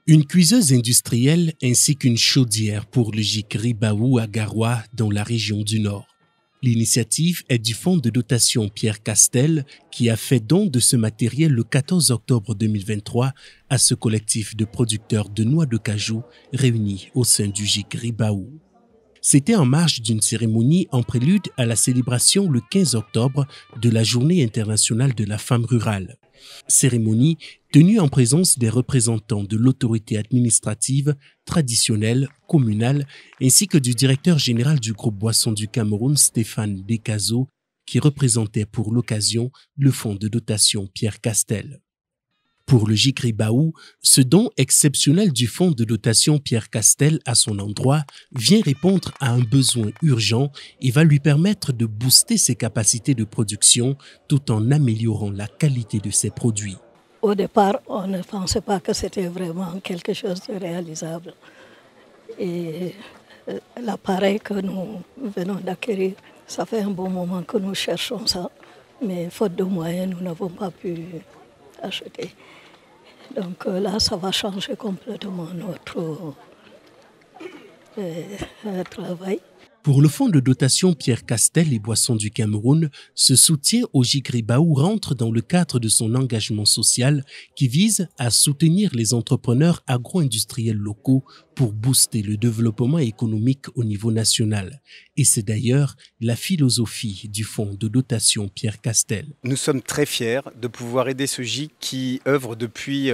Une cuiseuse industrielle ainsi qu'une chaudière pour le GIC Ribaou à Garoua dans la région du Nord. L'initiative est du fonds de dotation Pierre Castel qui a fait don de ce matériel le 14 octobre 2023 à ce collectif de producteurs de noix de cajou réunis au sein du GIC Ribaou. C'était en marge d'une cérémonie en prélude à la célébration le 15 octobre de la Journée internationale de la femme rurale. Cérémonie tenue en présence des représentants de l'autorité administrative, traditionnelle, communale, ainsi que du directeur général du groupe Boissons du Cameroun, Stéphane Dekazo, qui représentait pour l'occasion le fonds de dotation Pierre Castel. Pour le GIC Ribaou, ce don exceptionnel du fonds de dotation Pierre Castel à son endroit vient répondre à un besoin urgent et va lui permettre de booster ses capacités de production tout en améliorant la qualité de ses produits. Au départ, on ne pensait pas que c'était vraiment quelque chose de réalisable. Et l'appareil que nous venons d'acquérir, ça fait un bon moment que nous cherchons ça, mais faute de moyens, nous n'avons pas pu acheter. Donc là, ça va changer complètement notre travail. Pour le fonds de dotation Pierre Castel et Boissons du Cameroun, ce soutien au GIC Ribaou rentre dans le cadre de son engagement social qui vise à soutenir les entrepreneurs agro-industriels locaux pour booster le développement économique au niveau national. Et c'est d'ailleurs la philosophie du fonds de dotation Pierre Castel. Nous sommes très fiers de pouvoir aider ce GIC qui œuvre depuis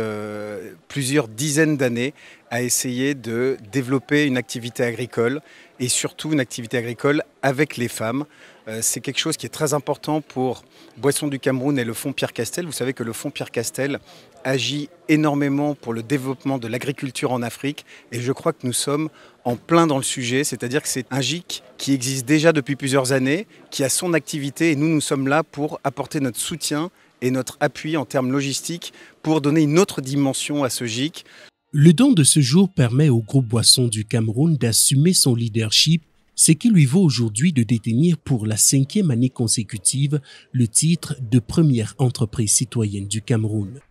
plusieurs dizaines d'années à essayer de développer une activité agricole et surtout une activité agricole avec les femmes. C'est quelque chose qui est très important pour Boissons du Cameroun et le fonds Pierre Castel. Vous savez que le fonds Pierre Castel agit énormément pour le développement de l'agriculture en Afrique et je crois que nous sommes en plein dans le sujet, c'est-à-dire que c'est un GIC qui existe déjà depuis plusieurs années, qui a son activité et nous sommes là pour apporter notre soutien et notre appui en termes logistiques pour donner une autre dimension à ce GIC. Le don de ce jour permet au groupe Boissons du Cameroun d'assumer son leadership, ce qui lui vaut aujourd'hui de détenir pour la 5e année consécutive le titre de première entreprise citoyenne du Cameroun.